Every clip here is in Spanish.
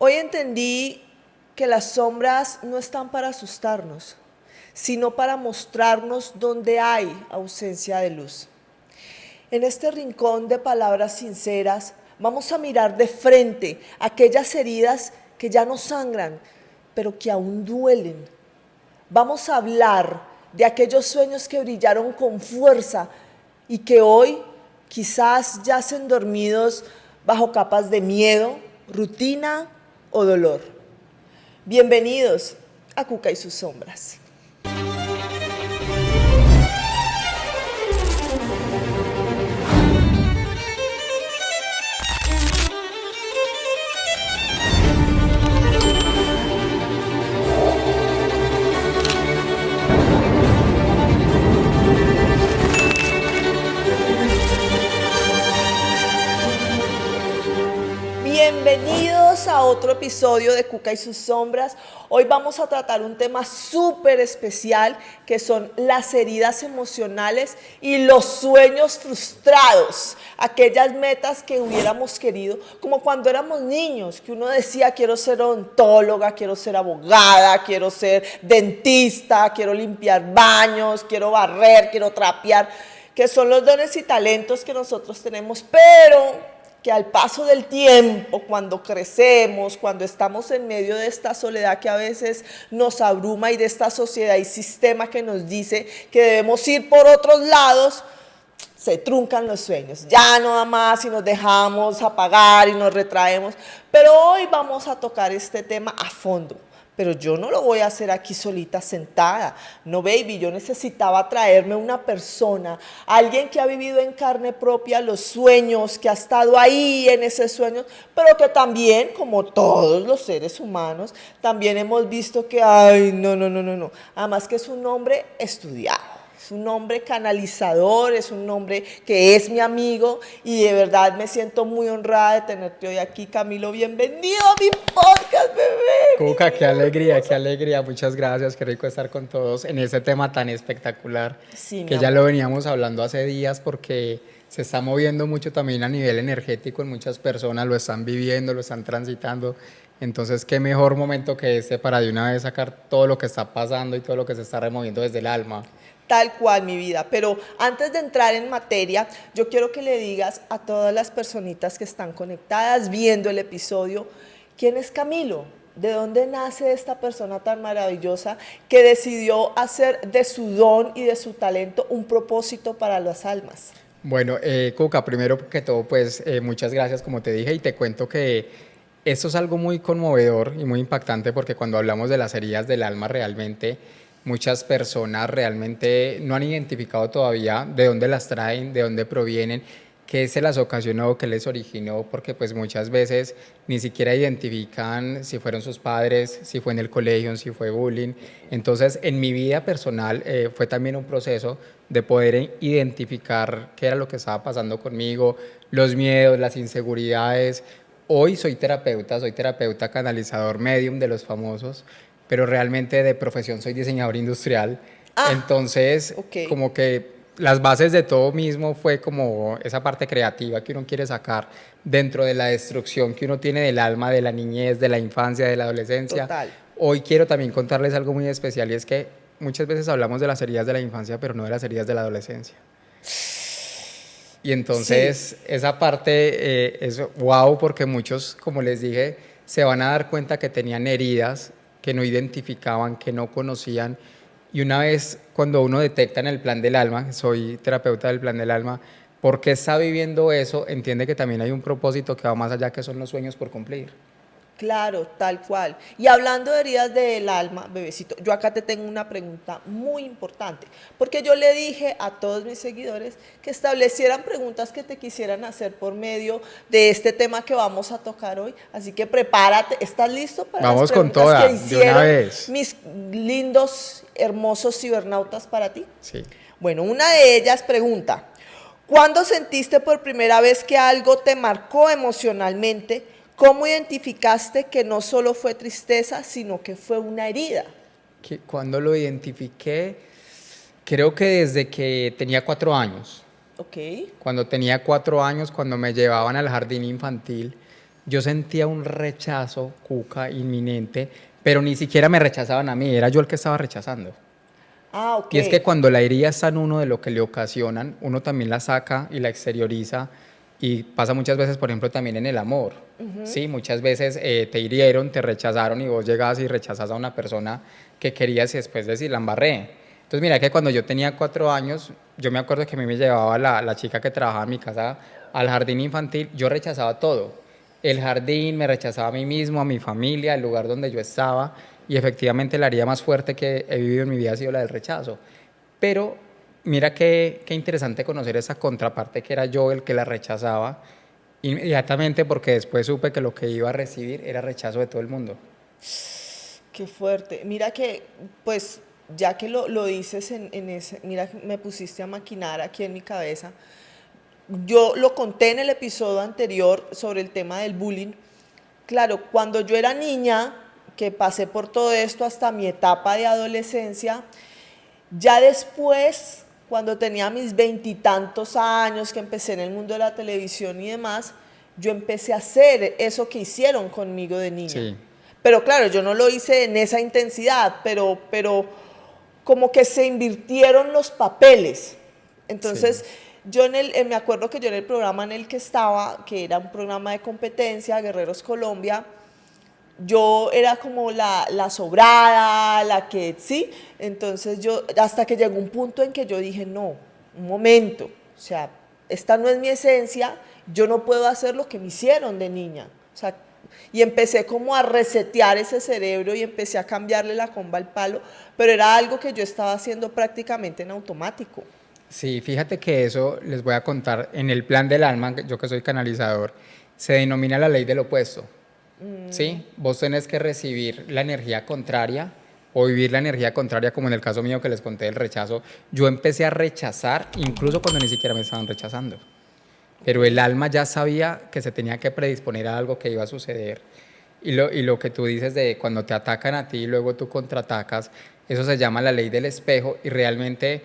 Hoy entendí que las sombras no están para asustarnos, sino para mostrarnos dónde hay ausencia de luz. En este rincón de palabras sinceras, vamos a mirar de frente aquellas heridas que ya no sangran, pero que aún duelen. Vamos a hablar de aquellos sueños que brillaron con fuerza y que hoy quizás yacen dormidos bajo capas de miedo, rutina o dolor. Bienvenidos a Cuca y sus sombras. Bienvenidos a otro episodio de Cuca y sus sombras. Hoy vamos a tratar un tema súper especial que son las heridas emocionales y los sueños frustrados. Aquellas metas que hubiéramos querido, como cuando éramos niños, que uno decía quiero ser odontóloga, quiero ser abogada, quiero ser dentista, quiero limpiar baños, quiero barrer, quiero trapear, que son los dones y talentos que nosotros tenemos, pero que al paso del tiempo, cuando crecemos, cuando estamos en medio de esta soledad que a veces nos abruma y de esta sociedad y sistema que nos dice que debemos ir por otros lados, se truncan los sueños. Ya no da más y nos dejamos apagar y nos retraemos. Pero hoy vamos a tocar este tema a fondo. Pero yo no lo voy a hacer aquí solita sentada. No, baby, yo necesitaba traerme una persona, alguien que ha vivido en carne propia los sueños, que ha estado ahí en esos sueños, pero que también, como todos los seres humanos, también hemos visto que, ay, no. Además que es un hombre estudiado. Es un hombre canalizador, es un hombre que es mi amigo y de verdad me siento muy honrada de tenerte hoy aquí, Camilo. Bienvenido a mi podcast, bebé. Cuca, qué alegría, muchas gracias, qué rico estar con todos en ese tema tan espectacular, Sí, mi que ya amor. lo veníamos hablando hace días porque se está moviendo mucho también a nivel energético en muchas personas, lo están viviendo, lo están transitando, entonces qué mejor momento que este para de una vez sacar todo lo que está pasando y todo lo que se está removiendo desde el alma. Tal cual, mi vida. Pero antes de entrar en materia, yo quiero que le digas a todas las personitas que están conectadas viendo el episodio, ¿quién es Camilo? ¿De dónde nace esta persona tan maravillosa que decidió hacer de su don y de su talento un propósito para las almas? Bueno, Cuca, primero que todo, pues muchas gracias, como te dije, y te cuento que esto es algo muy conmovedor y muy impactante porque cuando hablamos de las heridas del alma realmente, muchas personas realmente no han identificado todavía de dónde las traen, de dónde provienen, qué se las ocasionó, qué les originó, porque pues muchas veces ni siquiera identifican si fueron sus padres, si fue en el colegio, si fue bullying. Entonces, en mi vida personal fue también un proceso de poder identificar qué era lo que estaba pasando conmigo, los miedos, las inseguridades. Hoy soy terapeuta canalizador medium de los famosos, pero realmente de profesión soy diseñador industrial. Ah, Entonces, ok. como que las bases de todo mismo fue como esa parte creativa que uno quiere sacar dentro de la destrucción que uno tiene del alma, de la niñez, de la infancia, de la adolescencia. Total. Hoy quiero también contarles algo muy especial y es que muchas veces hablamos de las heridas de la infancia, pero no de las heridas de la adolescencia. Y Sí. entonces esa parte es wow porque muchos, como les dije, se van a dar cuenta que tenían heridas que no identificaban, que no conocían. Y una vez cuando uno detecta en el plan del alma, soy terapeuta del plan del alma, porque está viviendo eso, entiende que también hay un propósito que va más allá, que son los sueños por cumplir. Claro, tal cual. Y hablando de heridas del alma, bebecito, yo acá te tengo una pregunta muy importante, porque yo le dije a todos mis seguidores que establecieran preguntas que te quisieran hacer por medio de este tema que vamos a tocar hoy. Así que prepárate, ¿estás listo para las Vamos con preguntas que toda, de una hicieron vez. mis lindos, hermosos cibernautas para ti? Sí. Bueno, una de ellas pregunta, ¿cuándo sentiste por primera vez que algo te marcó emocionalmente? ¿Cómo identificaste que no solo fue tristeza, sino que fue una herida? Que cuando lo identifiqué, creo que desde que tenía 4 años. Ok. Cuando tenía 4 años, cuando me llevaban al jardín infantil, yo sentía un rechazo, Cuca, inminente, pero ni siquiera me rechazaban a mí, era yo el que estaba rechazando. Ah, ok. Y es que cuando la herida está en uno de lo que le ocasionan, uno también la saca y la exterioriza y pasa muchas veces, por ejemplo, también en el amor. Sí, muchas veces te hirieron, te rechazaron y vos llegas y rechazas a una persona que querías y después decir, la embarré. Entonces, mira que cuando yo tenía 4 años, yo me acuerdo que a mí me llevaba la chica que trabajaba en mi casa al jardín infantil, yo rechazaba todo. El jardín me rechazaba a mí mismo, a mi familia, el lugar donde yo estaba, y efectivamente la herida más fuerte que he vivido en mi vida ha sido la del rechazo. Pero mira qué interesante conocer esa contraparte que era yo el que la rechazaba inmediatamente, porque después supe que lo que iba a recibir era rechazo de todo el mundo. Qué fuerte. Mira que, pues, ya que lo dices en ese, mira, que me pusiste a maquinar aquí en mi cabeza. Yo lo conté en el episodio anterior sobre el tema del bullying. Claro, cuando yo era niña, que pasé por todo esto hasta mi etapa de adolescencia, ya después, cuando tenía mis veintitantos años, que empecé en el mundo de la televisión y demás, yo empecé a hacer eso que hicieron conmigo de niña. Sí, Pero claro, yo no lo hice en esa intensidad, pero como que se invirtieron los papeles. sí. Entonces, yo me acuerdo que yo en el programa en el que estaba, que era un programa de competencia, Guerreros Colombia, yo era como la sobrada, la que, sí. Entonces yo, hasta que llegó un punto en que yo dije, no, un momento, o sea, esta no es mi esencia, yo no puedo hacer lo que me hicieron de niña. O sea, y empecé como a resetear ese cerebro y empecé a cambiarle la comba al palo, pero era algo que yo estaba haciendo prácticamente en automático. Sí, fíjate que eso les voy a contar. En el plan del alma, yo que soy canalizador, se denomina la ley del opuesto. ¿Sí? Vos tenés que recibir la energía contraria o vivir la energía contraria, como en el caso mío que les conté del rechazo. Yo empecé a rechazar incluso cuando ni siquiera me estaban rechazando. Pero el alma ya sabía que se tenía que predisponer a algo que iba a suceder. Y lo que tú dices de cuando te atacan a ti y luego tú contraatacas, eso se llama la ley del espejo y realmente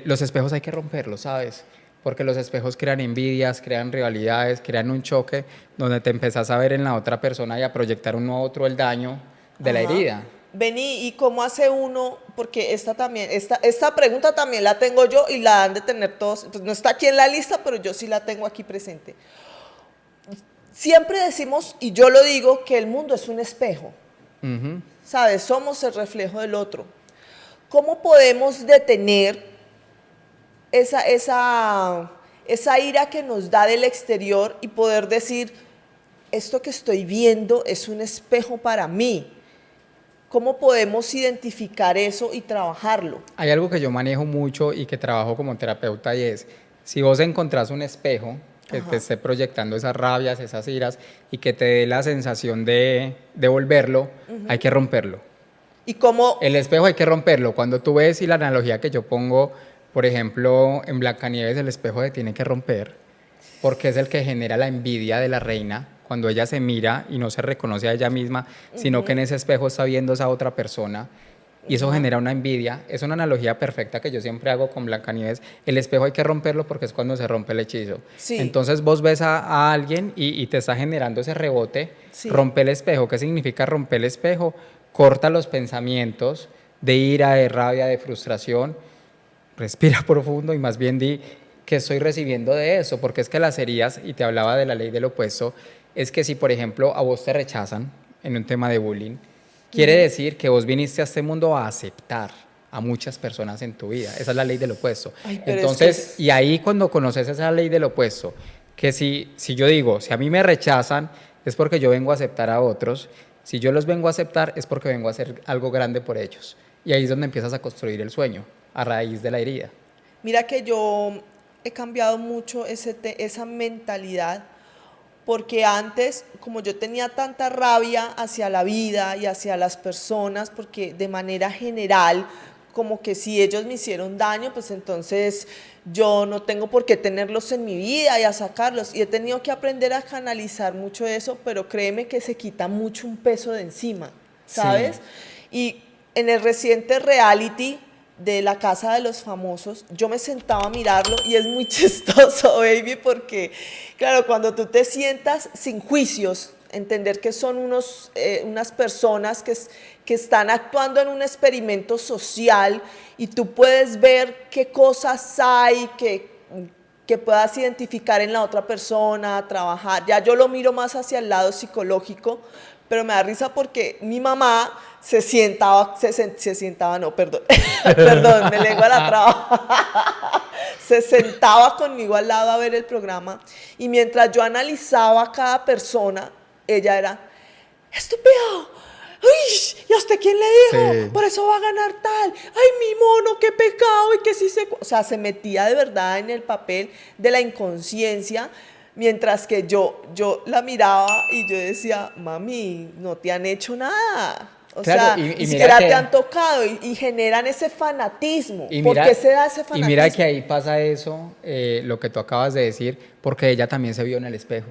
los espejos hay que romperlos, ¿sabes? Porque los espejos crean envidias, crean rivalidades, crean un choque donde te empezás a ver en la otra persona y a proyectar uno a otro el daño de la Ajá. herida. Vení, ¿y cómo hace uno? Porque esta también, esta pregunta también la tengo yo y la han de tener todos, pues no está aquí en la lista, pero yo sí la tengo aquí presente. Siempre decimos, y yo lo digo, que el mundo es un espejo, Ujú. ¿sabes? Somos el reflejo del otro. ¿Cómo podemos detener esa ira que nos da del exterior y poder decir, esto que estoy viendo es un espejo para mí? ¿Cómo podemos identificar eso y trabajarlo? Hay algo que yo manejo mucho y que trabajo como terapeuta y es, si vos encontrás un espejo que te Ajá. esté proyectando esas rabias, esas iras y que te dé la sensación de devolverlo, hay que romperlo. Y cómo, El espejo hay que romperlo. Cuando tú ves y la analogía que yo pongo, por ejemplo, en Blancanieves el espejo se tiene que romper porque es el que genera la envidia de la reina cuando ella se mira y no se reconoce a ella misma, sino que en ese espejo está viendo a esa otra persona y eso genera una envidia. Es una analogía perfecta que yo siempre hago con Blancanieves. El espejo hay que romperlo porque es cuando se rompe el hechizo. sí, Entonces vos ves a alguien y te está generando ese rebote, sí. rompe el espejo. ¿Qué significa romper el espejo? Corta los pensamientos de ira, de rabia, de frustración, respira profundo y más bien di qué estoy recibiendo de eso, porque es que las heridas, y te hablaba de la ley del opuesto, es que si por ejemplo a vos te rechazan en un tema de bullying, quiere decir que vos viniste a este mundo a aceptar a muchas personas en tu vida. Esa es la ley del opuesto. Ay, pero es que Entonces, y ahí cuando conoces esa ley del opuesto, que si yo digo, si a mí me rechazan, es porque yo vengo a aceptar a otros, si yo los vengo a aceptar, es porque vengo a hacer algo grande por ellos. Y ahí es donde empiezas a construir el sueño, a raíz de la herida. Mira que yo he cambiado mucho esa mentalidad porque antes, como yo tenía tanta rabia hacia la vida y hacia las personas, porque de manera general, como que si ellos me hicieron daño, pues entonces yo no tengo por qué tenerlos en mi vida y a sacarlos. Y he tenido que aprender a canalizar mucho eso, pero créeme que se quita mucho un peso de encima, Sí. ¿sabes? Y en el reciente reality de la Casa de los Famosos, yo me sentaba a mirarlo y es muy chistoso, baby, porque, claro, cuando tú te sientas sin juicios entender que son unas personas que están actuando en un experimento social y tú puedes ver qué cosas hay que puedas identificar en la otra persona, trabajar. Ya yo lo miro más hacia el lado psicológico, pero me da risa porque mi mamá se sentaba, no, perdón, perdón, me lengua la traba. Se sentaba conmigo al lado a ver el programa y mientras yo analizaba a cada persona, ella era, estúpido, uy, ¿y a usted quién le dijo? Sí. Por eso va a ganar tal, ay, mi mono, qué pecado, y que sí se... O sea, se metía de verdad en el papel de la inconsciencia, mientras que yo la miraba y yo decía, mami, no te han hecho nada. O Claro, sea, y ni mira siquiera que, te han tocado y generan ese fanatismo. y ¿Por mira, qué se da ese y mira que fanatismo? ahí pasa eso, lo que tú acabas de decir, porque ella también se vio en el espejo.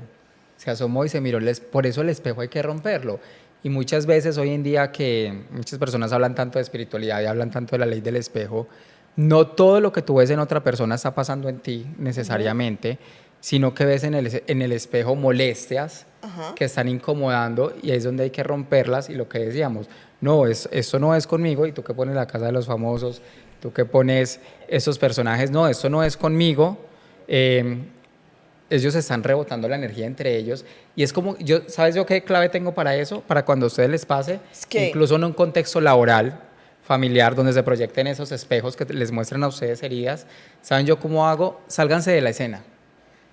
Se asomó y se miró, por eso el espejo hay que romperlo. Y muchas veces hoy en día que muchas personas hablan tanto de espiritualidad y hablan tanto de la ley del espejo, no todo lo que tú ves en otra persona está pasando en ti necesariamente, sino que ves en el espejo molestias Ajá. que están incomodando y ahí es donde hay que romperlas y lo que decíamos, no, esto no es conmigo y tú que pones la casa de los famosos, tú que pones esos personajes, no, esto no es conmigo, eh, ellos están rebotando la energía entre ellos y es como, ¿sabes yo qué clave tengo para eso? Para cuando a ustedes les pase, Es que, incluso en un contexto laboral, familiar, donde se proyecten esos espejos que les muestran a ustedes heridas, ¿saben yo cómo hago? Sálganse de la escena,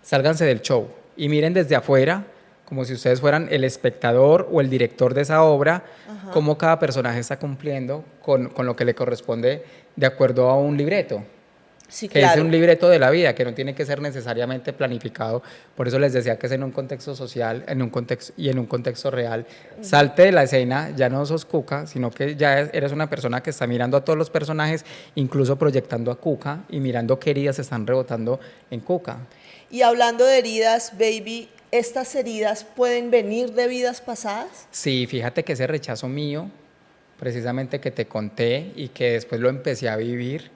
sálganse del show y miren desde afuera, como si ustedes fueran el espectador o el director de esa obra, ajá. cómo cada personaje está cumpliendo con lo que le corresponde de acuerdo a un libreto Sí, que es claro. un libreto de la vida, que no tiene que ser necesariamente planificado. Por eso les decía que es en un contexto social, en un contexto y en un contexto real. Salte de la escena, ya no sos Cuca, sino que ya eres una persona que está mirando a todos los personajes, incluso proyectando a Cuca y mirando qué heridas se están rebotando en Cuca. Y hablando de heridas, baby, ¿estas heridas pueden venir de vidas pasadas? Sí, fíjate que ese rechazo mío, precisamente que te conté y que después lo empecé a vivir,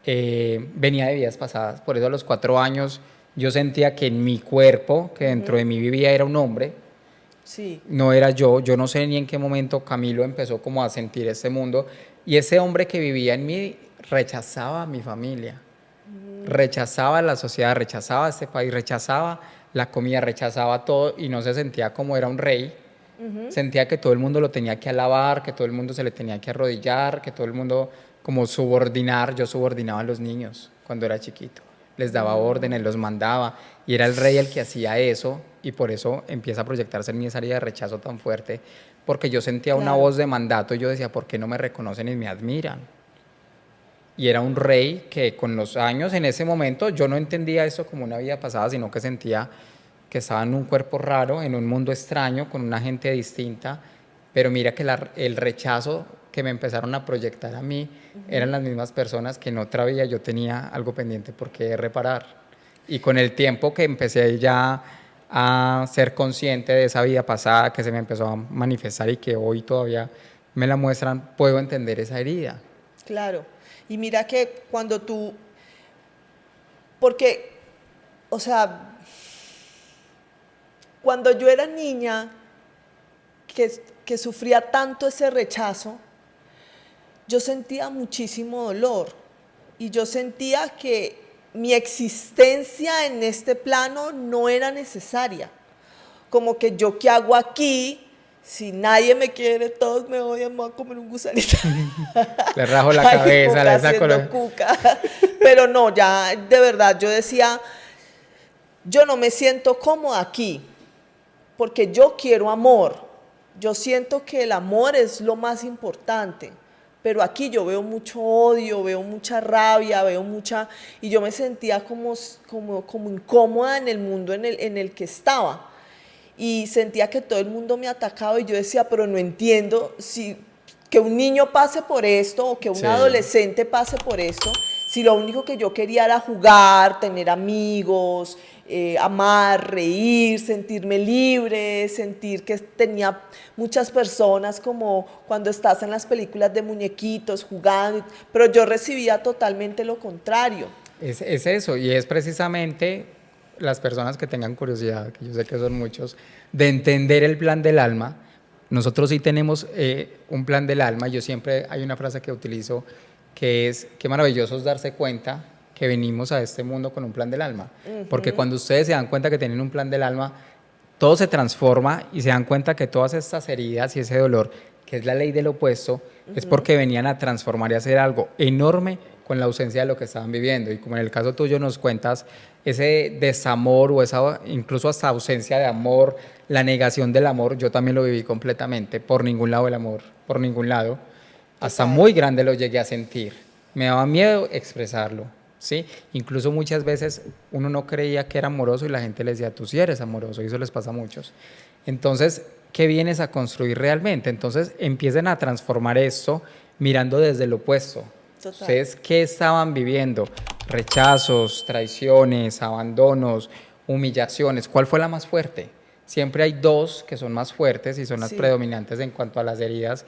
venía de vidas pasadas. Por eso a los 4 años yo sentía que en mi cuerpo, que dentro de mí vivía era un hombre, Sí, no era yo. Yo no sé ni en qué momento Camilo empezó como a sentir este mundo. Y ese hombre que vivía en mí rechazaba a mi familia, rechazaba la sociedad, rechazaba este país, rechazaba la comida, rechazaba todo y no se sentía como era un rey. Sentía que todo el mundo lo tenía que alabar, que todo el mundo se le tenía que arrodillar, que todo el mundo como subordinar. Yo subordinaba a los niños cuando era chiquito. Les daba órdenes, los mandaba y era el rey el que hacía eso y por eso empieza a proyectarse en mí esa área de rechazo tan fuerte porque yo sentía una claro. voz de mandato y yo decía, ¿por qué no me reconocen y me admiran? Y era un rey que con los años, en ese momento, yo no entendía eso como una vida pasada, sino que sentía que estaba en un cuerpo raro, en un mundo extraño, con una gente distinta, pero mira que el rechazo que me empezaron a proyectar a mí eran las mismas personas que en otra vida yo tenía algo pendiente por qué reparar. Y con el tiempo que empecé ya a ser consciente de esa vida pasada que se me empezó a manifestar y que hoy todavía me la muestran, puedo entender esa herida. Claro. Y mira que cuando tú, porque, o sea, cuando yo era niña, que sufría tanto ese rechazo, yo sentía muchísimo dolor y yo sentía que mi existencia en este plano no era necesaria. Como que yo qué hago aquí, si nadie me quiere, todos me odian, me voy a comer un gusanito. Le rajo la Ay, cabeza, Cuca le saco haciendo cuca. Pero no, ya de verdad, yo decía, yo no me siento cómoda aquí, porque yo quiero amor. Yo siento que el amor es lo más importante. Pero aquí yo veo mucho odio, veo mucha rabia, veo mucha... Y yo me sentía como incómoda en el mundo en el que estaba. Y sentía que todo el mundo me atacaba y yo decía, pero no entiendo si que un niño pase por esto o que un Sí. adolescente pase por esto, si lo único que yo quería era jugar, tener amigos, amar, reír, sentirme libre, sentir que tenía muchas personas como cuando estás en las películas de muñequitos jugando, pero yo recibía totalmente lo contrario. Es eso, y es precisamente las personas que tengan curiosidad, que yo sé que son muchos, de entender el plan del alma, nosotros sí tenemos un plan del alma. Yo siempre hay una frase que utilizo que es, qué maravilloso es darse cuenta que venimos a este mundo con un plan del alma. Porque cuando ustedes se dan cuenta que tienen un plan del alma, todo se transforma y se dan cuenta que todas estas heridas y ese dolor, que es la ley del opuesto, es porque venían a transformar y hacer algo enorme con la ausencia de lo que estaban viviendo. Y como en el caso tuyo nos cuentas ese desamor o esa incluso hasta ausencia de amor, la negación del amor, yo también lo viví completamente, por ningún lado el amor, por ningún lado. Hasta muy grande lo llegué a sentir. Me daba miedo expresarlo, ¿sí? Incluso muchas veces uno no creía que era amoroso y la gente le decía, tú sí eres amoroso, y eso les pasa a muchos. Entonces, ¿qué vienes a construir realmente? Entonces, empiecen a transformar esto mirando desde el opuesto. Total. ¿Ustedes qué estaban viviendo? Rechazos, traiciones, abandonos, humillaciones. ¿Cuál fue la más fuerte? Siempre hay dos que son más fuertes y son las predominantes en cuanto a las heridas.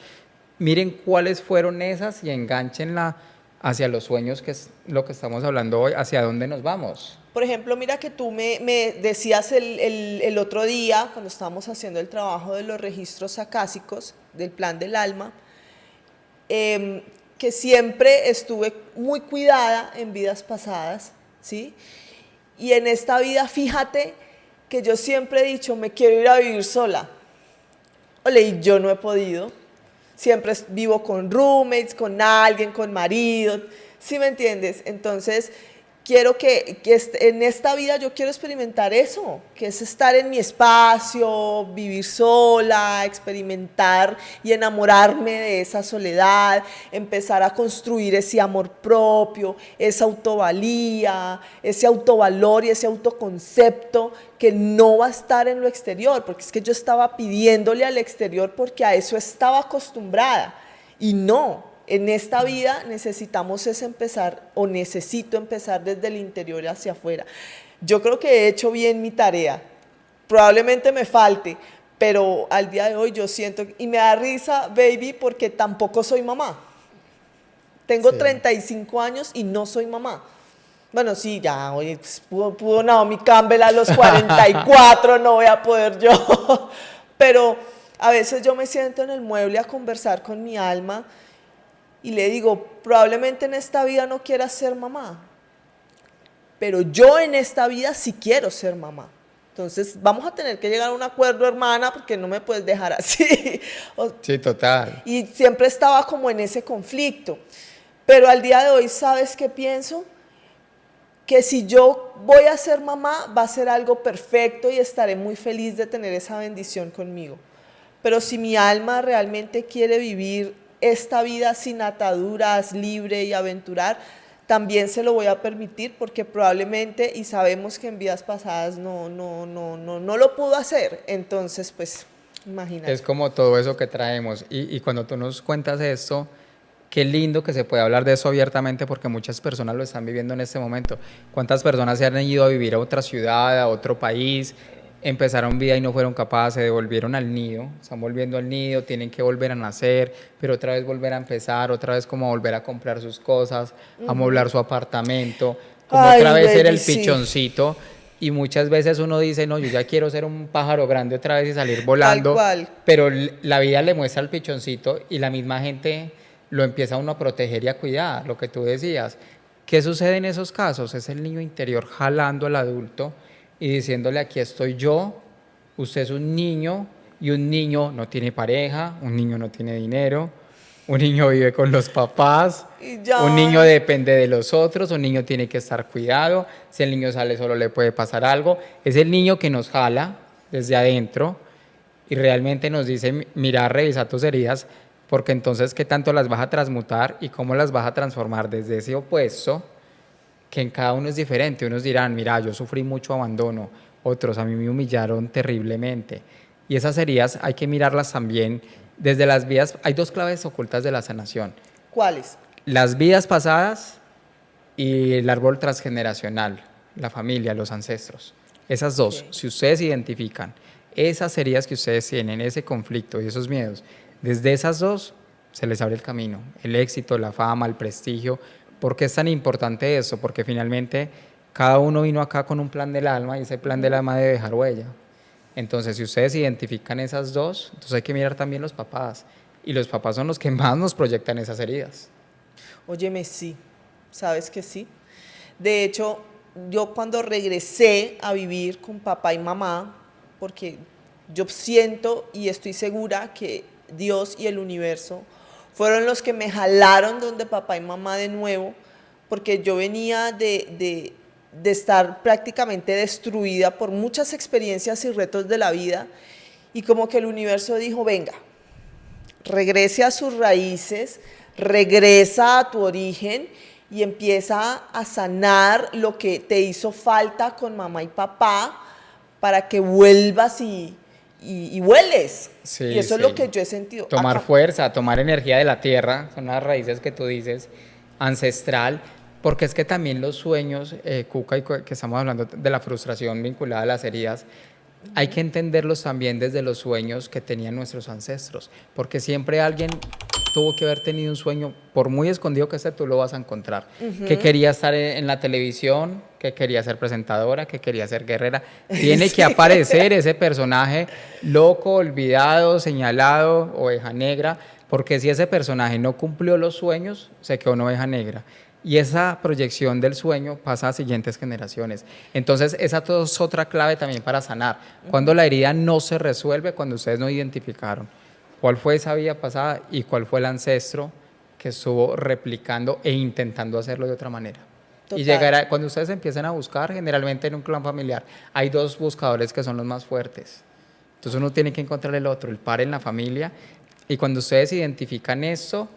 Miren cuáles fueron esas y enganchenla hacia los sueños, que es lo que estamos hablando hoy, hacia dónde nos vamos. Por ejemplo, mira que tú me decías el otro día, cuando estábamos haciendo el trabajo de los registros acásicos, del plan del alma, que siempre estuve muy cuidada en vidas pasadas, ¿sí? Y en esta vida, fíjate que yo siempre he dicho, me quiero ir a vivir sola. Ole, y yo no he podido. Siempre vivo con roommates, con alguien, con marido, ¿sí me entiendes? Entonces, quiero que en esta vida yo quiero experimentar eso, que es estar en mi espacio, vivir sola, experimentar y enamorarme de esa soledad, empezar a construir ese amor propio, esa autovalía, ese autovalor y ese autoconcepto que no va a estar en lo exterior, porque es que yo estaba pidiéndole al exterior porque a eso estaba acostumbrada y no. En esta vida necesitamos empezar, o necesito empezar desde el interior hacia afuera. Yo creo que he hecho bien mi tarea. Probablemente me falte, pero al día de hoy yo siento, y me da risa, baby, porque tampoco soy mamá. Tengo 35 años y no soy mamá. Bueno, sí, ya, oye, pues, pudo Naomi Campbell a los 44, no voy a poder yo. Pero a veces yo me siento en el mueble a conversar con mi alma y le digo, probablemente en esta vida no quieras ser mamá, pero yo en esta vida sí quiero ser mamá. Entonces vamos a tener que llegar a un acuerdo, hermana, porque no me puedes dejar así. Sí, total. Y siempre estaba como en ese conflicto. Pero al día de hoy, ¿sabes qué pienso? Que si yo voy a ser mamá, va a ser algo perfecto y estaré muy feliz de tener esa bendición conmigo. Pero si mi alma realmente quiere vivir esta vida sin ataduras, libre y aventurar, también se lo voy a permitir porque probablemente, y sabemos que en vidas pasadas no lo pudo hacer. Entonces, pues, imagínate. Es como todo eso que traemos. Y cuando tú nos cuentas esto, qué lindo que se pueda hablar de eso abiertamente porque muchas personas lo están viviendo en este momento. ¿Cuántas personas se han ido a vivir a otra ciudad, a otro país, empezaron vida y no fueron capaces, se devolvieron al nido, están volviendo al nido, tienen que volver a nacer, pero otra vez volver a empezar, otra vez como volver a comprar sus cosas, a amoblar su apartamento, como otra vez ser el pichoncito? Y muchas veces uno dice, no, yo ya quiero ser un pájaro grande otra vez y salir volando, pero la vida le muestra al pichoncito y la misma gente lo empieza uno a proteger y a cuidar, lo que tú decías. ¿Qué sucede en esos casos? Es el niño interior jalando al adulto y diciéndole, aquí estoy yo, usted es un niño, y un niño no tiene pareja, un niño no tiene dinero, un niño vive con los papás, un niño depende de los otros, un niño tiene que estar cuidado, si el niño sale solo le puede pasar algo. Es el niño que nos jala desde adentro y realmente nos dice, mira, revisa tus heridas, porque entonces qué tanto las vas a transmutar y cómo las vas a transformar desde ese opuesto, que en cada uno es diferente. Unos dirán, mira, yo sufrí mucho abandono, otros a mí me humillaron terriblemente. Y esas heridas hay que mirarlas también desde las vidas. Hay dos claves ocultas de la sanación. ¿Cuáles? Las vidas pasadas y el árbol transgeneracional, la familia, los ancestros. Esas dos, si ustedes identifican esas heridas que ustedes tienen, ese conflicto y esos miedos, desde esas dos se les abre el camino, el éxito, la fama, el prestigio. ¿Por qué es tan importante eso? Porque finalmente cada uno vino acá con un plan del alma y ese plan del alma debe dejar huella. Entonces, si ustedes identifican esas dos, entonces hay que mirar también los papás. Y los papás son los que más nos proyectan esas heridas. Óyeme, sí, sabes que sí. De hecho, yo cuando regresé a vivir con papá y mamá, porque yo siento y estoy segura que Dios y el universo fueron los que me jalaron donde papá y mamá de nuevo, porque yo venía de estar prácticamente destruida por muchas experiencias y retos de la vida, y como que el universo dijo, venga, regrese a sus raíces, regresa a tu origen y empieza a sanar lo que te hizo falta con mamá y papá para que vuelvas y vueles. Sí, y eso sí. es lo que yo he sentido. Tomar Acá. fuerza, tomar energía de la tierra, son las raíces que tú dices, ancestral, porque es que también los sueños, Cuca, y que estamos hablando de la frustración vinculada a las heridas, hay que entenderlos también desde los sueños que tenían nuestros ancestros, porque siempre alguien tuvo que haber tenido un sueño, por muy escondido que esté, tú lo vas a encontrar, que quería estar en la televisión, que quería ser presentadora, que quería ser guerrera. Tiene que aparecer ese personaje loco, olvidado, señalado, oveja negra, porque si ese personaje no cumplió los sueños, se quedó una oveja negra. Y esa proyección del sueño pasa a siguientes generaciones. Entonces, esa es otra clave también para sanar. Cuando la herida no se resuelve, cuando ustedes no identificaron cuál fue esa vida pasada y cuál fue el ancestro que estuvo replicando e intentando hacerlo de otra manera. Total. Y llegará, cuando ustedes empiecen a buscar, generalmente en un clan familiar, hay dos buscadores que son los más fuertes. Entonces uno tiene que encontrar el otro, el par en la familia. Y cuando ustedes identifican esto,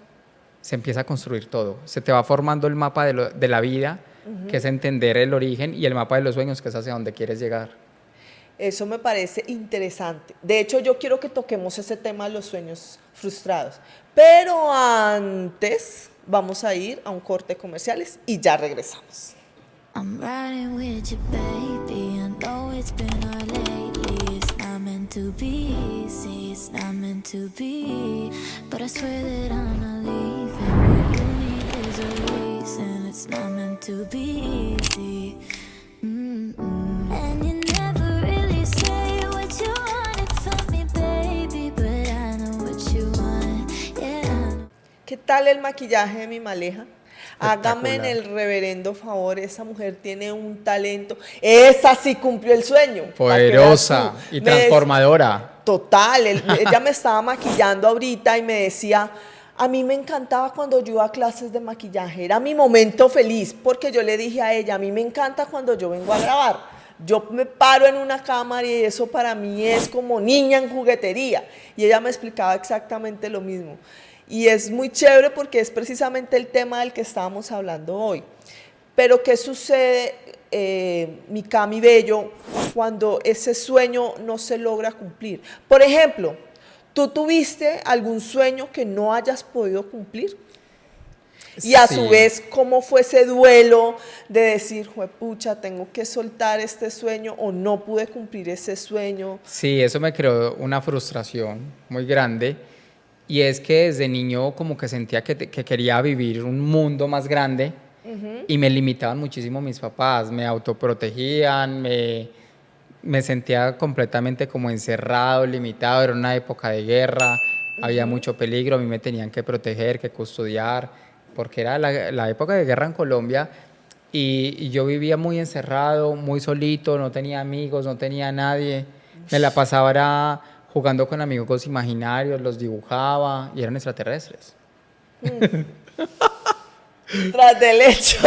se empieza a construir todo. Se te va formando el mapa de la vida, que es entender el origen, y el mapa de los sueños, que es hacia donde quieres llegar. Eso me parece interesante. De hecho, yo quiero que toquemos ese tema de los sueños frustrados. Pero antes vamos a ir a un corte de comerciales y ya regresamos. I'm riding with you, baby. I know it's been hard lately. It's not meant to be easy. It's not meant to be. But I swear that I'm not leaving. What you need is a reason. It's not meant to be easy. And you never really say what you wanted from me, baby. But I know what you want. Yeah, I know. ¿Qué tal el maquillaje de mi Maleja? Hágame en Espectacular. el reverendo favor, esa mujer tiene un talento. Esa sí cumplió el sueño. Poderosa y transformadora. Total, ella me estaba maquillando ahorita y me decía, a mí me encantaba cuando yo iba a clases de maquillaje, era mi momento feliz, porque yo le dije a ella, a mí me encanta cuando yo vengo a grabar. Yo me paro en una cámara y eso para mí es como niña en juguetería. Y ella me explicaba exactamente lo mismo. Y es muy chévere porque es precisamente el tema del que estábamos hablando hoy. Pero ¿qué sucede, mi Cami Bello, cuando ese sueño no se logra cumplir? Por ejemplo, ¿tú tuviste algún sueño que no hayas podido cumplir? Y a su Sí. vez, ¿cómo fue ese duelo de decir, juepucha, tengo que soltar este sueño o no pude cumplir ese sueño? Sí, eso me creó una frustración muy grande. Y es que desde niño como que sentía que quería vivir un mundo más grande y me limitaban muchísimo mis papás, me autoprotegían, me sentía completamente como encerrado, limitado, era una época de guerra, había mucho peligro, a mí me tenían que proteger, que custodiar, porque era la época de guerra en Colombia y yo vivía muy encerrado, muy solito, no tenía amigos, no tenía nadie, me la pasaba era jugando con amigos imaginarios, los dibujaba y eran extraterrestres. Tras del hecho.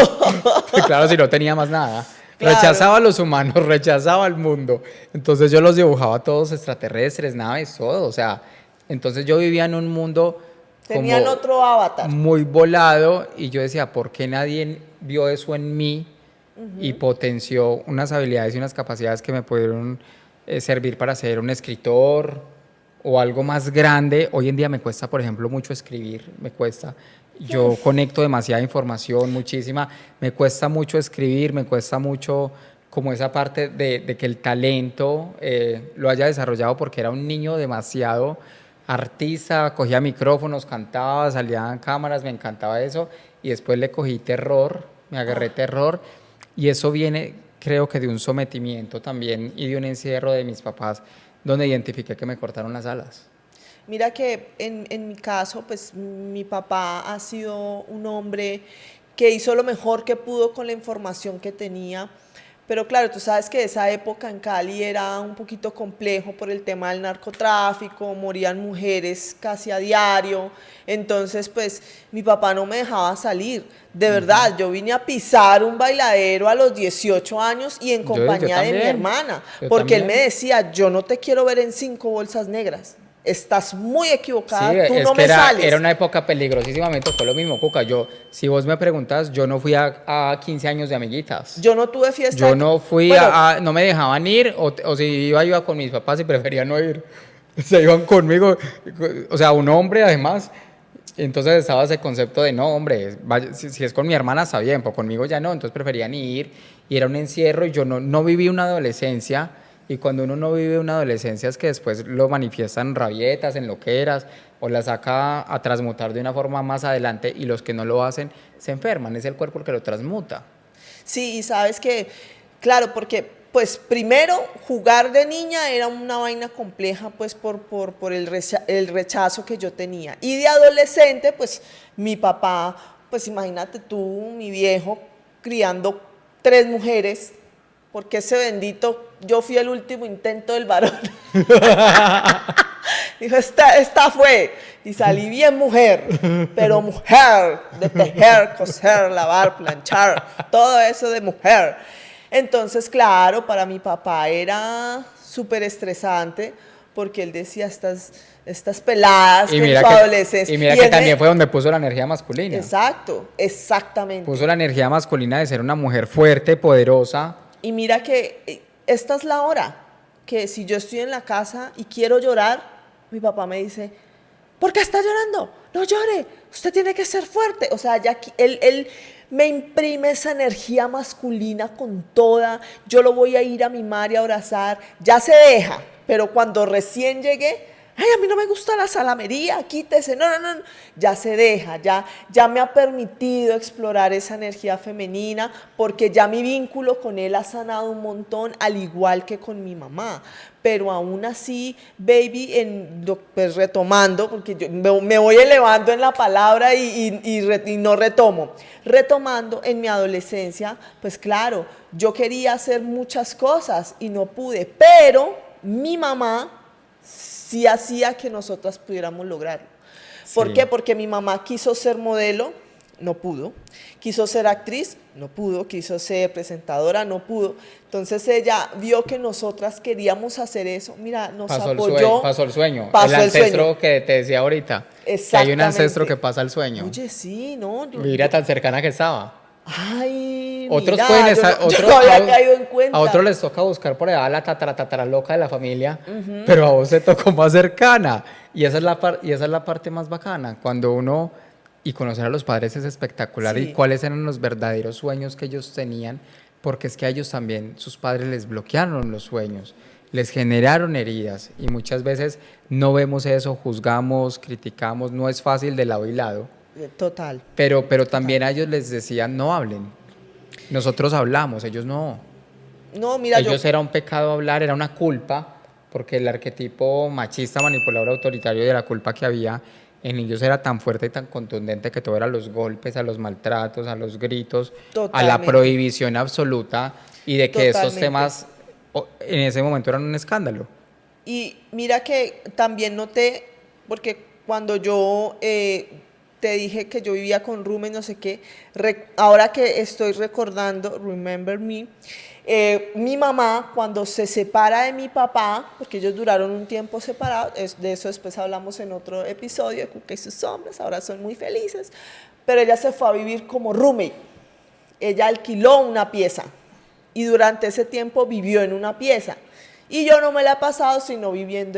Claro, si no tenía más nada. Claro. Rechazaba a los humanos, rechazaba al mundo. Entonces yo los dibujaba todos extraterrestres, naves, todo. O sea, entonces yo vivía en un mundo Tenían como otro avatar. muy volado y yo decía, ¿por qué nadie vio eso en mí y potenció unas habilidades y unas capacidades que me pudieron servir para ser un escritor o algo más grande? Hoy en día me cuesta, por ejemplo, mucho escribir, me cuesta. Yo conecto demasiada información, muchísima. Me cuesta mucho escribir, me cuesta mucho como esa parte de que el talento lo haya desarrollado porque era un niño demasiado artista, cogía micrófonos, cantaba, salía en cámaras, me encantaba eso. Y después le cogí terror, me agarré terror. Y eso viene, creo que de un sometimiento también y de un encierro de mis papás, donde identifiqué que me cortaron las alas. Mira que en mi caso, pues mi papá ha sido un hombre que hizo lo mejor que pudo con la información que tenía. Pero claro, tú sabes que esa época en Cali era un poquito complejo por el tema del narcotráfico, morían mujeres casi a diario, entonces pues mi papá no me dejaba salir. De verdad, yo vine a pisar un bailadero a los 18 años y en compañía de mi también, hermana, yo porque él me también. decía, yo no te quiero ver en 5 bolsas negras, estás muy Sí, equivocada, tú es no que me sales. era una época peligrosísima, me tocó lo mismo, Cuca. Yo, si vos me preguntas, yo no fui a 15 años de amiguitas. Yo no tuve fiesta. Yo no fui Bueno, no me dejaban ir, o si iba con mis papás y prefería no ir. Se iban conmigo, o sea, un hombre además. Entonces estaba ese concepto de no, hombre, si es con mi hermana está bien, pero conmigo ya no, entonces prefería ni ir. Y era un encierro y yo no viví una adolescencia. Y cuando uno no vive una adolescencia es que después lo manifiestan en rabietas, en loqueras, o la saca a transmutar de una forma más adelante, y los que no lo hacen se enferman, es el cuerpo el que lo transmuta. sí, y sabes que, claro, porque pues primero jugar de niña era una vaina compleja pues por el rechazo que yo tenía. Y de adolescente pues mi papá, pues imagínate tú, mi viejo, criando 3 mujeres, porque ese bendito, yo fui el último intento del varón. Dijo, esta fue. Y salí bien mujer, pero mujer, de tejer, coser, lavar, planchar, todo eso de mujer. Entonces, claro, para mi papá era súper estresante, porque él decía, estas peladas Y que en mira su que, adolescencia. y mira Y que él me- también fue donde puso la energía masculina. Exacto, exactamente. Puso la energía masculina de ser una mujer fuerte, poderosa. Y mira que esta es la hora, que si yo estoy en la casa y quiero llorar, mi papá me dice, ¿por qué está llorando? No llore, usted tiene que ser fuerte. O sea, él me imprime esa energía masculina con toda, yo lo voy a ir a mimar y a abrazar, ya se deja, pero cuando recién llegué, ay, a mí no me gusta la salamería, quítese, no, ya se deja, ya me ha permitido explorar esa energía femenina, porque ya mi vínculo con él ha sanado un montón, al igual que con mi mamá. Pero aún así, baby, pues retomando, porque yo me voy elevando en la palabra y no retomo. Retomando, en mi adolescencia, pues claro, yo quería hacer muchas cosas y no pude, pero mi mamá sí hacía que nosotras pudiéramos lograrlo. ¿Por Sí. qué? Porque mi mamá quiso ser modelo, no pudo. Quiso ser actriz, no pudo. Quiso ser presentadora, no pudo. Entonces ella vio que nosotras queríamos hacer eso. Mira, nos apoyó. Pasó el sueño. Pasó el el sueño. ancestro que te decía ahorita. Que hay un Exactamente. ancestro que pasa el sueño. Oye, sí, ¿no? Mira tan cercana que estaba. Ay, Otros mira, pueden yo estar, no, yo no había caído en cuenta. a otros les toca buscar por allá la tatara loca de la familia, pero a vos te tocó más cercana. Y esa es la parte más bacana, cuando uno, y conocer a los padres es espectacular, Sí. y cuáles eran los verdaderos sueños que ellos tenían, porque es que a ellos también, sus padres les bloquearon los sueños, les generaron heridas, y muchas veces no vemos eso, juzgamos, criticamos, no es fácil de lado y lado. Total. Pero también a ellos les decían, no hablen. Nosotros hablamos, ellos no. No, mira, Ellos era un pecado hablar, era una culpa, porque el arquetipo machista, manipulador, autoritario de la culpa que había en ellos era tan fuerte y tan contundente que todo era los golpes, a los maltratos, a los gritos, a la Totalmente. prohibición absoluta, y de que estos Totalmente. temas en ese momento eran un escándalo. Y mira que también noté, porque cuando yo te dije que yo vivía con Rume, no sé qué, ahora que estoy recordando, Remember Me, mi mamá cuando se separa de mi papá, porque ellos duraron un tiempo separados, de eso después hablamos en otro episodio, de Cuca y sus hombres, ahora son muy felices, pero ella se fue a vivir como roommate, ella alquiló una pieza y durante ese tiempo vivió en una pieza. Y yo no me la he pasado sino viviendo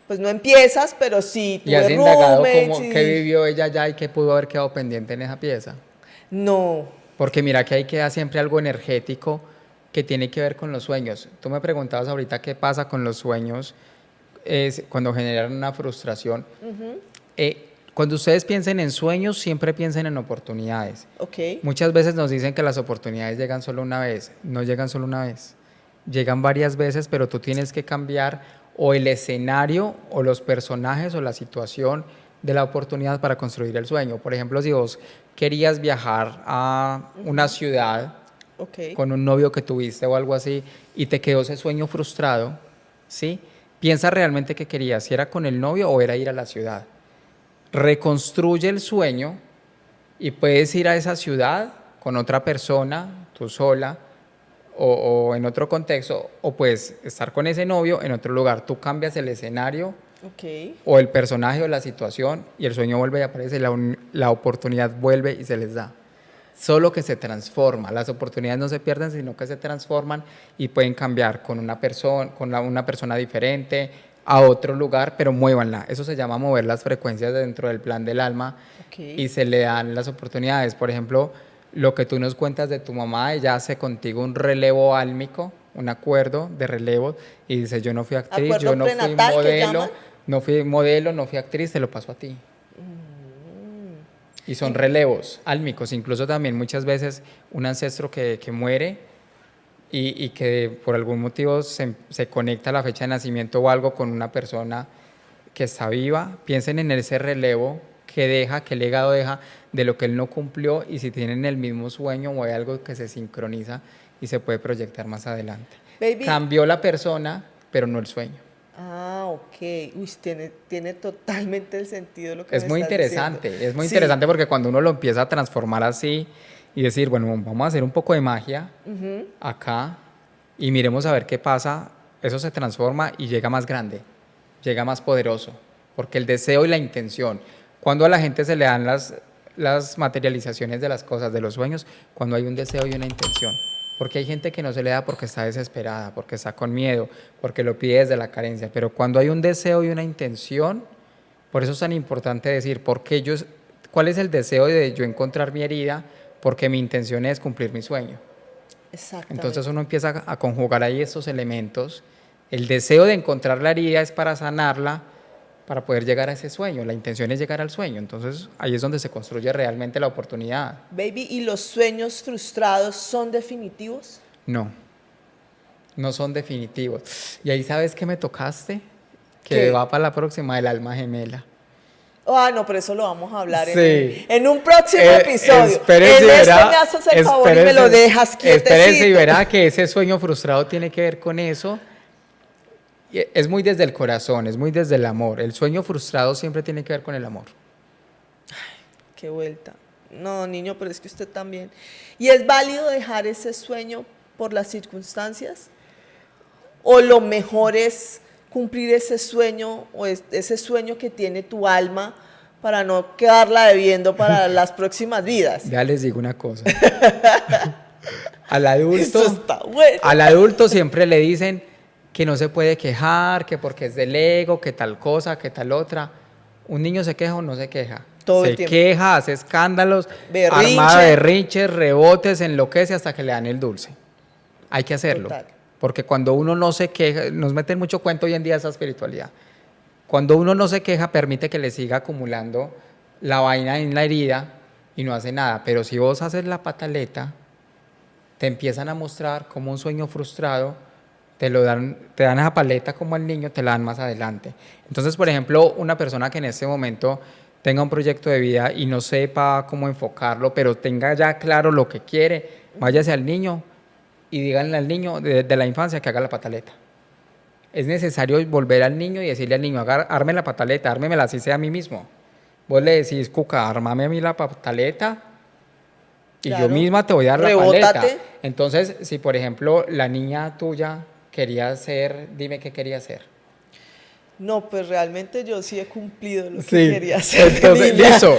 pues no en piezas, pero sí Y has tuve indagado roommates qué vivió ella allá y qué pudo haber quedado pendiente en esa pieza. No, Porque mira que ahí queda siempre algo energético que tiene que ver con los sueños. Tú me preguntabas ahorita qué pasa con los sueños cuando generan una frustración. Cuando ustedes piensen en sueños, siempre piensen en oportunidades. Ok. Muchas veces nos dicen que las oportunidades llegan solo una vez. No llegan solo una vez. Llegan varias veces, pero tú tienes que cambiar o el escenario o los personajes o la situación de la oportunidad para construir el sueño. Por ejemplo, si vos querías viajar a una ciudad Ok. con un novio que tuviste o algo así y te quedó ese sueño frustrado, ¿sí? Piensa realmente qué querías, si era con el novio o era ir a la ciudad. Reconstruye el sueño y puedes ir a esa ciudad con otra persona, tú sola, o en otro contexto, o puedes estar con ese novio en otro lugar. Tú cambias el escenario Ok. o el personaje o la situación y el sueño vuelve y aparece, la oportunidad vuelve y se les da. Solo que se transforma. Las oportunidades no se pierden, sino que se transforman y pueden cambiar con una persona, una persona diferente, a otro lugar, pero muévanla. Eso se llama mover las frecuencias dentro del plan del alma Ok. y se le dan las oportunidades. Por ejemplo, lo que tú nos cuentas de tu mamá, ella hace contigo un relevo álmico, un acuerdo de relevo y dice, yo no fui actriz, Acuerdo yo no fui prenatal, que modelo, llaman. no fui actriz, te lo paso a ti. Y son relevos álmicos, incluso también muchas veces un ancestro que muere y que por algún motivo se conecta a la fecha de nacimiento o algo con una persona que está viva, piensen en ese relevo que deja, qué legado deja de lo que él no cumplió y si tienen el mismo sueño o hay algo que se sincroniza y se puede proyectar más adelante. Baby. Cambió la persona, pero no el sueño. Ah, ok. Uy, tiene totalmente el sentido lo que Es me muy estás interesante, diciendo. es muy Sí. interesante porque cuando uno lo empieza a transformar así y decir, bueno, vamos a hacer un poco de magia acá y miremos a ver qué pasa, eso se transforma y llega más grande, llega más poderoso, porque el deseo y la intención, cuando a la gente se le dan las materializaciones de las cosas, de los sueños, cuando hay un deseo y una intención. Porque hay gente que no se le da porque está desesperada, porque está con miedo, porque lo pide desde la carencia. Pero cuando hay un deseo y una intención, por eso es tan importante decir, ¿cuál es el deseo de yo encontrar mi herida? Porque mi intención es cumplir mi sueño. Exactamente. Entonces uno empieza a conjugar ahí estos elementos. El deseo de encontrar la herida es para sanarla, para poder llegar a ese sueño. La intención es llegar al sueño. Entonces ahí es donde se construye realmente la oportunidad. Baby, ¿y los sueños frustrados son definitivos? No, no son definitivos. Y ahí sabes que me tocaste, que ¿Qué? va para la próxima, el alma gemela. Ah, no, pero eso lo vamos a hablar Sí. en un próximo episodio. Espérese En y este verá- me haces el favor y me espérese- lo dejas quietecito. Espérese y verá que ese sueño frustrado tiene que ver con eso. Y es muy desde el corazón, es muy desde el amor. El sueño frustrado siempre tiene que ver con el amor. Qué vuelta. No, niño, pero es que usted también. ¿Y es válido dejar ese sueño por las circunstancias? ¿O lo mejor es cumplir ese sueño o ese sueño que tiene tu alma para no quedarla debiendo para las próximas vidas? Ya les digo una cosa. Al adulto, Eso está bueno. al adulto siempre le dicen que no se puede quejar, que porque es del ego, que tal cosa, que tal otra. ¿Un niño se queja o no se queja? Todo el Se tiempo. queja, hace escándalos, Berrinche. arma berrinches, rebotes, enloquece hasta que le dan el dulce. Hay que hacerlo. Total. Porque cuando uno no se queja, nos meten mucho cuento hoy en día esa espiritualidad. Cuando uno no se queja, permite que le siga acumulando la vaina en la herida y no hace nada. Pero si vos haces la pataleta, te empiezan a mostrar como un sueño frustrado, te dan esa paleta como al niño, te la dan más adelante. Entonces, por ejemplo, una persona que en este momento tenga un proyecto de vida y no sepa cómo enfocarlo, pero tenga ya claro lo que quiere, váyase al niño y díganle al niño de la infancia que haga la pataleta. Es necesario volver al niño y decirle al niño, arme la pataleta, ármemela así sea a mí mismo. Vos le decís, Cuca, armame a mí la pataleta y Claro. yo misma te voy a dar la Rebótate. paleta. Entonces, si por ejemplo la niña tuya quería ser, dime qué quería hacer. No, pues realmente yo sí he cumplido lo que Sí, quería hacer. de entonces, niña. listo.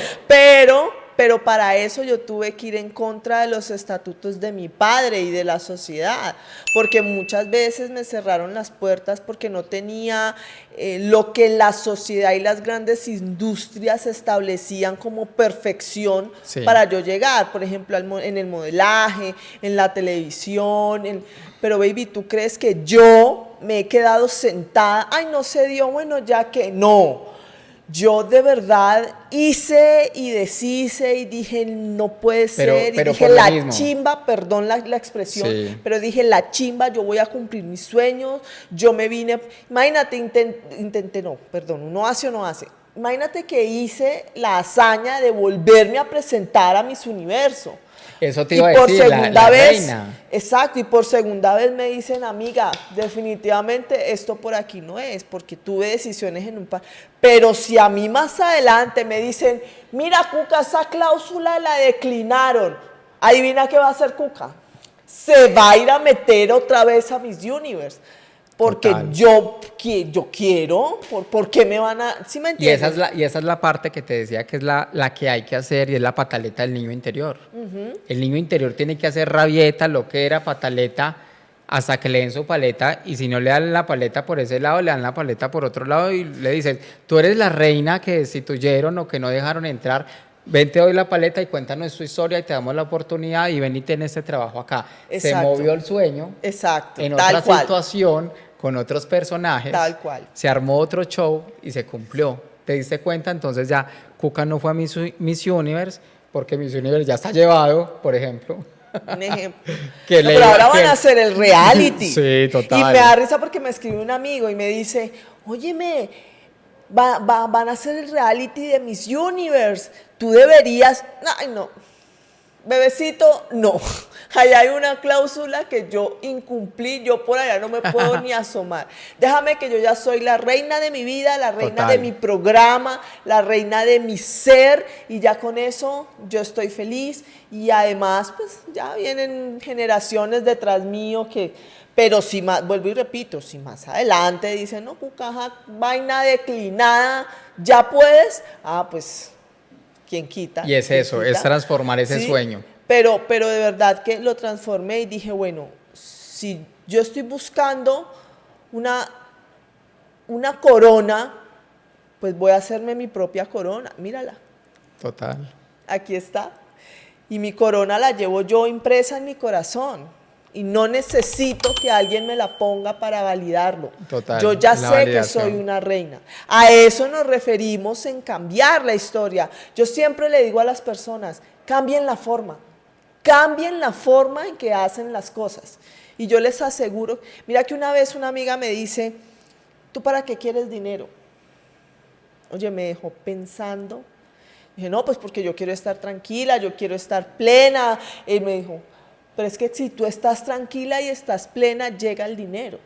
Pero para eso yo tuve que ir en contra de los estatutos de mi padre y de la sociedad, porque muchas veces me cerraron las puertas porque no tenía lo que la sociedad y las grandes industrias establecían como perfección Sí. para yo llegar, por ejemplo, en el modelaje, en la televisión, pero baby, ¿tú crees que yo me he quedado sentada? Ay, no se dio, bueno, ya que no. yo de verdad hice y deshice y dije, no puede ser, y pero dije, por lo la mismo. chimba, perdón la expresión, Sí. pero dije, la chimba, yo voy a cumplir mis sueños, yo me vine, imagínate, intenté, no, perdón, uno hace o no hace, imagínate que hice la hazaña de volverme a presentar a Miss Universo. Eso te Y iba a por decir, segunda la vez, reina. exacto, y por segunda vez me dicen, amiga, definitivamente esto por aquí no es, porque tuve decisiones en un par. Pero si a mí más adelante me dicen, mira, Cuca, esa cláusula la declinaron, adivina qué va a hacer Cuca. Se va a ir a meter otra vez a Miss Universe. Porque Total. yo quiero, ¿por qué me van a...? ¿Sí me Y esa, entiendes? y esa es la parte que te decía que es la que hay que hacer y es la pataleta del niño interior. El niño interior tiene que hacer rabieta, lo que era pataleta, hasta que le den su paleta, y si no le dan la paleta por ese lado, le dan la paleta por otro lado y le dicen, tú eres la reina que destituyeron o que no dejaron entrar, ven, te doy la paleta y cuéntanos tu historia y te damos la oportunidad y ven y ten este trabajo acá. Se Exacto. movió el sueño Exacto, en tal otra cual. situación, con otros personajes, Tal cual. se armó otro show y se cumplió. ¿Te diste cuenta? Entonces ya Cuca no fue a Miss Universe, porque Miss Universe ya está llevado, por ejemplo. Un ejemplo. Que No, le- pero ahora van que- a hacer el reality. Sí, total. Y me da risa porque me escribe un amigo y me dice, óyeme, van a hacer el reality de Miss Universe. Tú deberías... Ay, no. Bebecito, no. Allá hay una cláusula que yo incumplí, yo por allá no me puedo ni asomar. Déjame que yo ya soy la reina de mi vida, la reina Total. de mi programa, la reina de mi ser, y ya con eso yo estoy feliz. Y además, pues ya vienen generaciones detrás mío que... Pero si más, vuelvo y repito, si más adelante dicen, no, Cucaja, vaina declinada, ya puedes, pues... ¿Quién quita? Y es ¿Quién eso, quita? es transformar ese Sí, sueño. pero de verdad que lo transformé y dije, bueno, si yo estoy buscando una corona, pues voy a hacerme mi propia corona. Mírala, Total. aquí está. Y mi corona la llevo yo impresa en mi corazón. Y no necesito que alguien me la ponga para validarlo. Total, Yo ya la sé que validación. soy una reina. A eso nos referimos en cambiar la historia. Yo siempre le digo a las personas, cambien la forma en que hacen las cosas. Y yo les aseguro, mira que una vez una amiga me dice, ¿tú para qué quieres dinero? Oye, me dejó pensando. Dije, no, pues porque yo quiero estar tranquila, yo quiero estar plena. Y me dijo, pero es que si tú estás tranquila y estás plena, llega el dinero.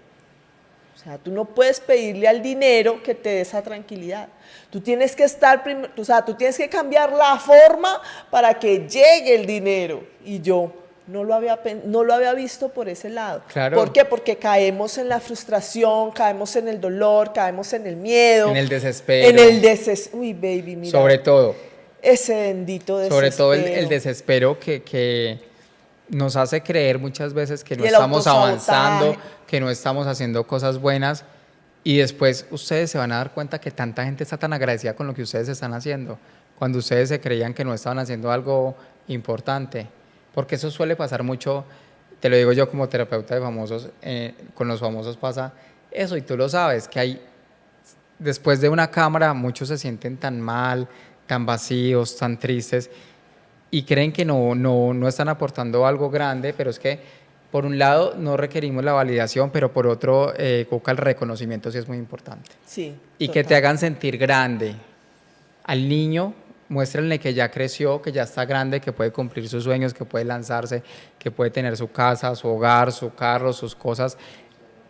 O sea, tú no puedes pedirle al dinero que te dé esa tranquilidad. Tú tienes que estar, o sea, tú tienes que cambiar la forma para que llegue el dinero. Y yo no lo había visto por ese lado. Claro. ¿Por qué? Porque caemos en la frustración, caemos en el dolor, caemos en el miedo. En el desespero. En el desespero. Uy, baby, mira. Sobre todo. Ese bendito desespero. Sobre todo el desespero que nos hace creer muchas veces que no Y el estamos autosabotaje. avanzando, que no estamos haciendo cosas buenas, y después ustedes se van a dar cuenta que tanta gente está tan agradecida con lo que ustedes están haciendo, cuando ustedes se creían que no estaban haciendo algo importante, porque eso suele pasar mucho, te lo digo yo como terapeuta de famosos, con los famosos pasa eso, y tú lo sabes, que hay, después de una cámara muchos se sienten tan mal, tan vacíos, tan tristes, y creen que no están aportando algo grande, pero es que por un lado no requerimos la validación, pero por otro, Cuca, el reconocimiento sí es muy importante. Sí. Y total. que te hagan sentir grande. Al niño, muéstrenle que ya creció, que ya está grande, que puede cumplir sus sueños, que puede lanzarse, que puede tener su casa, su hogar, su carro, sus cosas.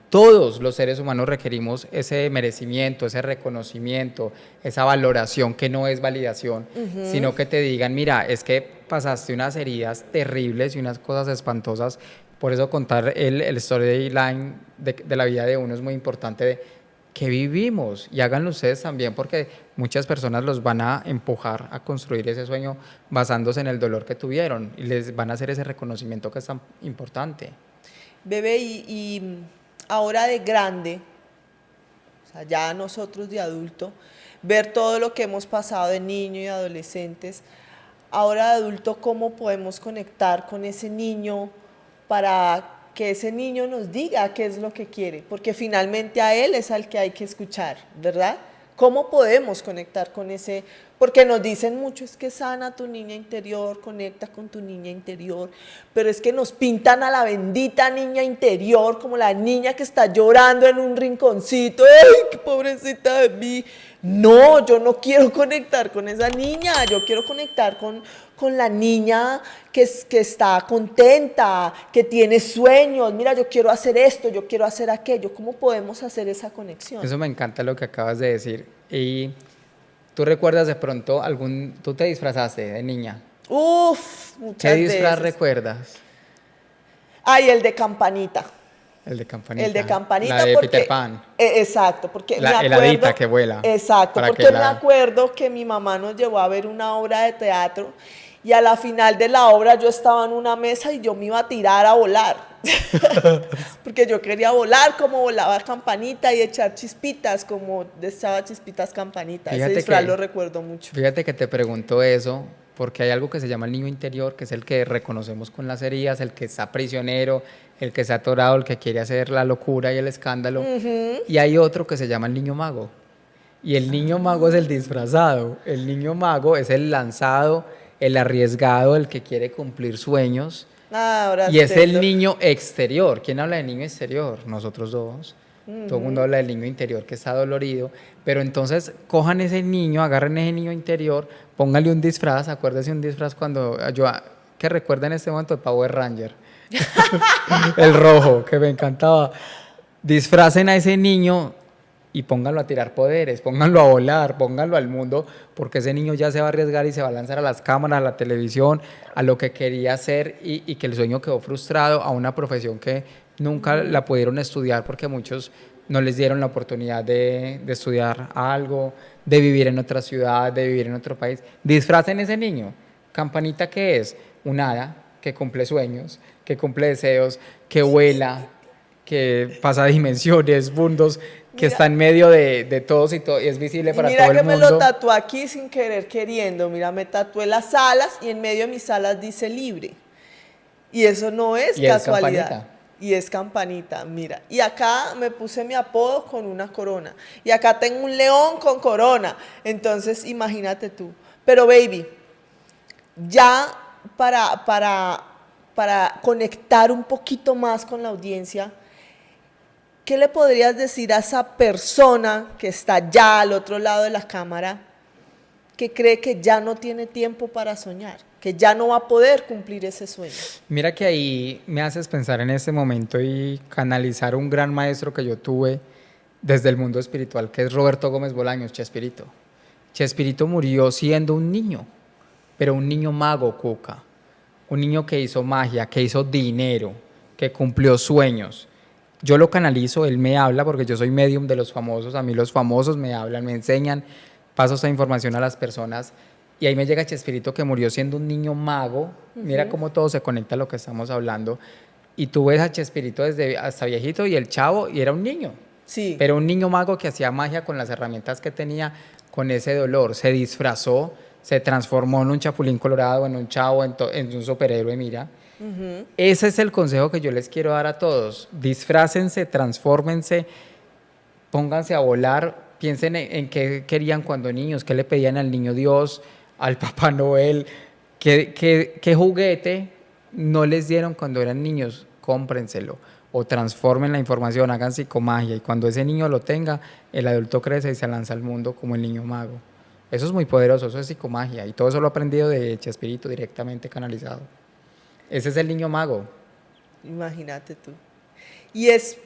Todos los seres humanos requerimos ese merecimiento, ese reconocimiento, esa valoración que no es validación, sino que te digan, mira, es que pasaste unas heridas terribles y unas cosas espantosas. Por eso contar el storyline de la vida de uno es muy importante, de que vivimos, y háganlo ustedes también, porque muchas personas los van a empujar a construir ese sueño basándose en el dolor que tuvieron y les van a hacer ese reconocimiento que es tan importante. Bebé, y ahora de grande, o sea, ya nosotros de adulto, ver todo lo que hemos pasado de niño y adolescentes, ahora de adulto, ¿cómo podemos conectar con ese niño para que ese niño nos diga qué es lo que quiere? Porque finalmente a él es al que hay que escuchar, ¿verdad? ¿Cómo podemos conectar con ese? Porque nos dicen mucho, es que sana tu niña interior, conecta con tu niña interior, pero es que nos pintan a la bendita niña interior como la niña que está llorando en un rinconcito, ¡ay, qué pobrecita de mí! No, yo no quiero conectar con esa niña, yo quiero conectar con la niña que está contenta, que tiene sueños, mira, yo quiero hacer esto, yo quiero hacer aquello. ¿Cómo podemos hacer esa conexión? Eso me encanta lo que acabas de decir. Y tú recuerdas de pronto tú te disfrazaste de niña. Uf, ¿Qué muchas disfraz veces. recuerdas? Ay, el de campanita. El de campanita. El de campanita La de porque, Peter Pan. Exacto, porque La me heladita acuerdo, que vuela, exacto, para porque que me acuerdo que mi mamá nos llevó a ver una obra de teatro y a la final de la obra yo estaba en una mesa y yo me iba a tirar a volar, porque yo quería volar como volaba campanita y echar chispitas como echaba chispitas campanita. Ese Fíjate disfraz que- lo recuerdo mucho. Fíjate que te pregunto eso porque hay algo que se llama el niño interior, que es el que reconocemos con las heridas, el que está prisionero, el que está atorado, el que quiere hacer la locura y el escándalo. Y hay otro que se llama el niño mago. Y el niño mago es el disfrazado. El niño mago es el lanzado, el arriesgado, el que quiere cumplir sueños. Ah, ahora Y es el entiendo. niño exterior. ¿Quién habla de niño exterior? Nosotros dos. Todo el mundo habla del niño interior que está dolorido. Pero entonces cojan ese niño, agarren ese niño interior, pónganle un disfraz. Acuérdese un disfraz cuando que recuerda en este momento de Power Ranger. El rojo, que me encantaba. Disfracen a ese niño y pónganlo a tirar poderes, pónganlo a volar, pónganlo al mundo, porque ese niño ya se va a arriesgar y se va a lanzar a las cámaras, a la televisión, a lo que quería hacer y que el sueño quedó frustrado, a una profesión que nunca la pudieron estudiar porque muchos no les dieron la oportunidad de estudiar algo, de vivir en otra ciudad, de vivir en otro país. Disfracen ese niño. Campanita, ¿qué es? Un hada que cumple sueños, que cumple deseos, que vuela, que pasa dimensiones, mundos, que Mira. está en medio de todos y es visible Y para mira todo que el me lo mundo. tatué aquí sin querer queriendo. Mira, me tatué las alas y en medio de mis alas dice libre. Y eso no es Y es casualidad. campanita. Y es campanita, mira. Y acá me puse mi apodo con una corona. Y acá tengo un león con corona. Entonces, imagínate tú. Pero, baby, ya para conectar un poquito más con la audiencia, ¿qué le podrías decir a esa persona que está ya al otro lado de la cámara, que cree que ya no tiene tiempo para soñar, que ya no va a poder cumplir ese sueño? Mira que ahí me haces pensar en este momento y canalizar un gran maestro que yo tuve desde el mundo espiritual, que es Roberto Gómez Bolaños, Chespirito. Chespirito murió siendo un niño, pero un niño mago, Cuca. Un niño que hizo magia, que hizo dinero, que cumplió sueños. Yo lo canalizo, él me habla porque yo soy medium de los famosos, a mí los famosos me hablan, me enseñan, paso esta información a las personas y ahí me llega Chespirito que murió siendo un niño mago. Mira cómo todo se conecta a lo que estamos hablando. Y tú ves a Chespirito desde hasta viejito y el chavo y era un niño. Sí. Pero un niño mago que hacía magia con las herramientas que tenía, con ese dolor, se disfrazó, se transformó en un chapulín colorado, en un chavo, en un superhéroe, mira. Ese es el consejo que yo les quiero dar a todos. Disfrácense, transfórmense, pónganse a volar, piensen en qué querían cuando niños, qué le pedían al niño Dios, al Papá Noel, qué juguete no les dieron cuando eran niños, cómprenselo o transformen la información, hagan psicomagia y cuando ese niño lo tenga, el adulto crece y se lanza al mundo como el niño mago. Eso es muy poderoso, eso es psicomagia y todo eso lo he aprendido de Chespirito directamente canalizado. Ese es el niño mago. Imagínate tú. Y es